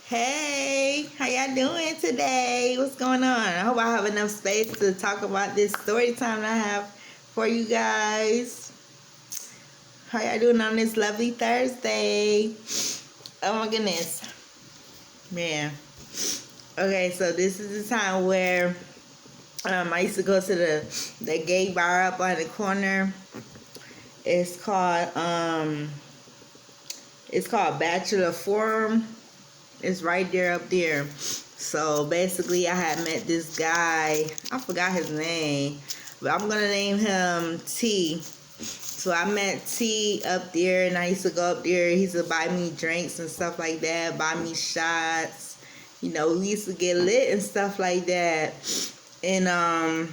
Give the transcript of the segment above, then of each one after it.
Hey, how y'all doing today? What's going on? I hope I have enough space to talk about this story time that I have for you guys. How y'all doing on this lovely Thursday? Oh my goodness. Man. Okay, so this is the time where I used to go to the gay bar up on the corner. It's called Bachelor Forum. It's right there up there. So basically I had met this guy. I forgot his name, but I'm gonna name him T. So I met T up there, and I used to go up there. He used to buy me drinks and stuff like that, buy me shots. You know, we used to get lit and stuff like that. And I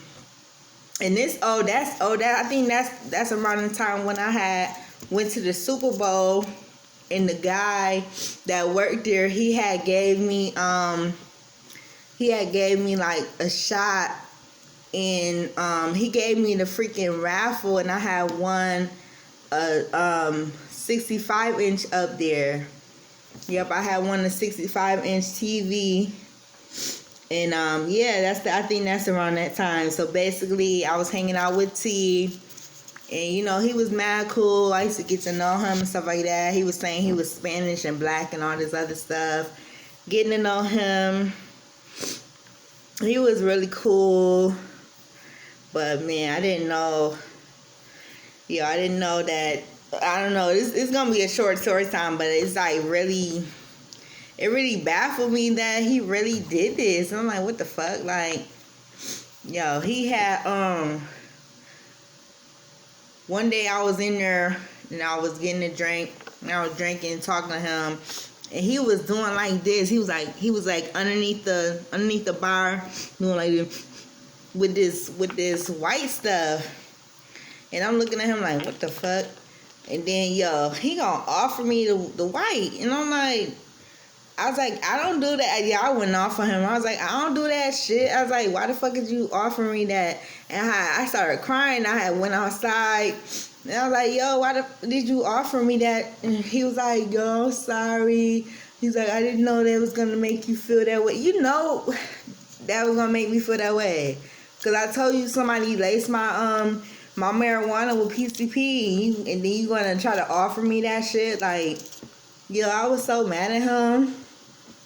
think that's around the time when I went to the Super Bowl. And the guy that worked there, he had gave me like a shot, and he gave me the freaking raffle, and I had won a 65-inch up there. Yep, I had won a 65-inch TV. And I think that's around that time. So basically I was hanging out with T. And, you know, he was mad cool. I used to get to know him and stuff like that. He was saying he was Spanish and black and all this other stuff. Getting to know him. He was really cool. But, man, I didn't know that. I don't know. It's going to be a short story time. But it's like it really baffled me that he really did this. I'm like, what the fuck? Like, yo, he had, one day I was in there and I was getting a drink and I was drinking, talking to him, and he was doing like this. He was like underneath the bar, doing like this with this white stuff. And I'm looking at him like, what the fuck? And then he gonna offer me the white, and I was like, I don't do that. Yeah, I went off on him. I was like, I don't do that shit. I was like, why the fuck did you offer me that? And I started crying. I had went outside. And I was like, yo, why did you offer me that? And he was like, yo, sorry. He's like, I didn't know that was going to make you feel that way. You know that was going to make me feel that way. Because I told you somebody laced my marijuana with PCP. And then you going to try to offer me that shit? Like, yo, I was so mad at him.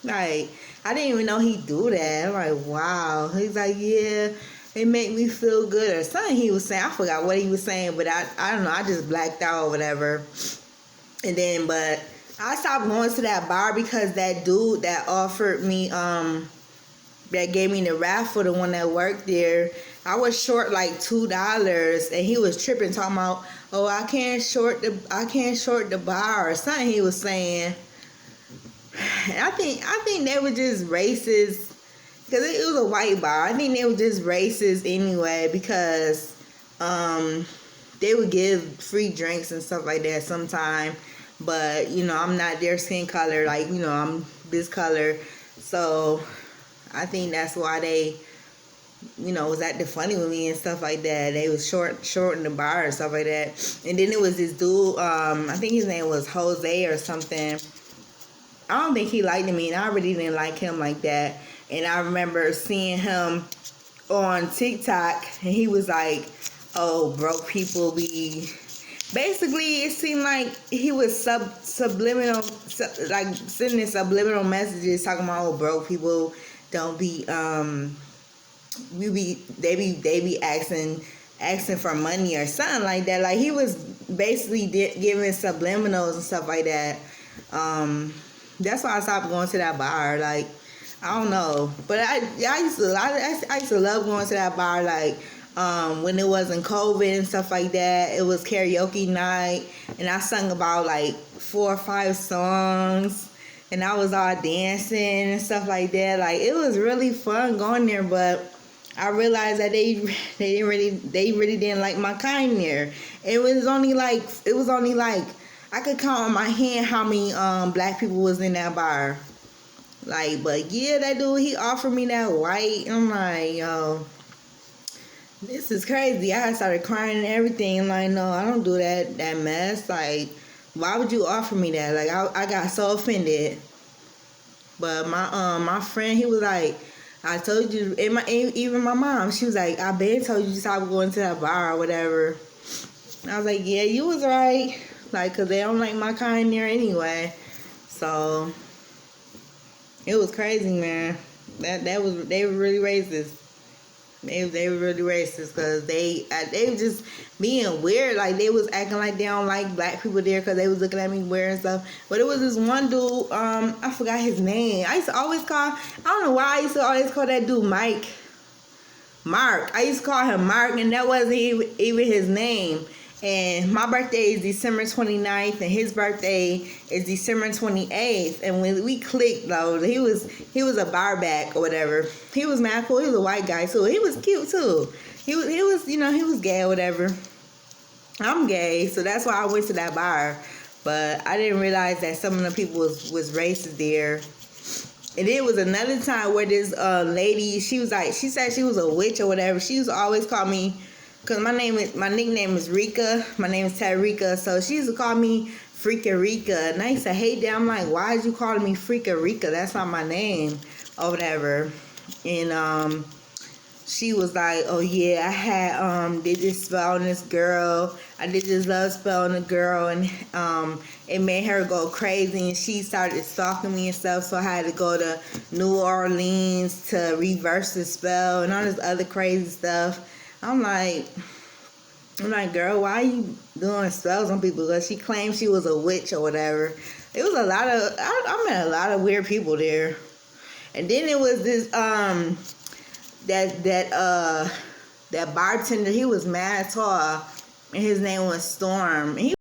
Like, I didn't even know he'd do that. I'm like, wow. He's like, yeah, it made me feel good or something he was saying. I forgot what he was saying, but I don't know. I just blacked out or whatever. And then, but I stopped going to that bar because that dude that offered me, that gave me the raffle, the one that worked there, I was short like $2, and he was tripping, talking about, oh, I can't short the bar or something he was saying. I think they were just racist because it was a white bar. I think they were just racist anyway because they would give free drinks and stuff like that sometime. But, you know, I'm not their skin color. Like, you know, I'm this color. So I think that's why they, you know, was acting funny with me and stuff like that. They was short in the bar and stuff like that. And then it was this dude, I think his name was Jose or something. I don't think he liked me, and I really didn't like him like that. And I remember seeing him on TikTok, and he was like, oh, broke people be... Basically, it seemed like he was subliminal, like sending subliminal messages talking about, oh, broke people don't be... they be asking for money or something like that. Like, he was basically giving subliminals and stuff like that. That's why I stopped going to that bar. Like, I don't know, but I used to love going to that bar. Like, when it wasn't COVID and stuff like that, it was karaoke night, and I sung about like 4 or 5 songs, and I was all dancing and stuff like that. Like, it was really fun going there, but I realized that they really didn't like my kind there. It was only like I could count on my hand how many black people was in that bar. Like, but yeah, that dude, he offered me that white. I'm like, yo, this is crazy. I started crying and everything. I'm like, no, I don't do that mess. Like, why would you offer me that? Like, I got so offended. But my friend, he was like, I told you, even my mom, she was like, I been told you to stop going to that bar or whatever. And I was like, yeah, you was right. Like, cause they don't like my kind there anyway. So it was crazy, man. They were really racist. They were really racist because they were just being weird. Like, they was acting like they don't like black people there because they was looking at me weird and stuff. But it was this one dude, I forgot his name. I used to always call, I don't know why I used to always call that dude Mark. I used to call him Mark, and that wasn't even his name. And my birthday is December 29th, and his birthday is December 28th. And when we clicked, though, he was a barback or whatever. He was mad cool. He was a white guy, so he was cute too. He was he was gay or whatever. I'm gay, so that's why I went to that bar. But I didn't realize that some of the people was racist there. And it was another time where this lady, she said she was a witch or whatever. She used to always call me, because my nickname is Rika. My name is Tarika. So she used to call me Freakin' Rika. And I used to hate that. I'm like, why is you calling me Freakin' Rika? That's not my name or whatever. And she was like, oh yeah, I had did this spell on this girl. I did this love spell on a girl, and it made her go crazy, and she started stalking me and stuff. So I had to go to New Orleans to reverse the spell and all this other crazy stuff. I'm like, girl, why are you doing spells on people? Because she claimed she was a witch or whatever. It was a lot of, I met a lot of weird people there. And then it was this, that bartender, he was mad tall, and his name was Storm.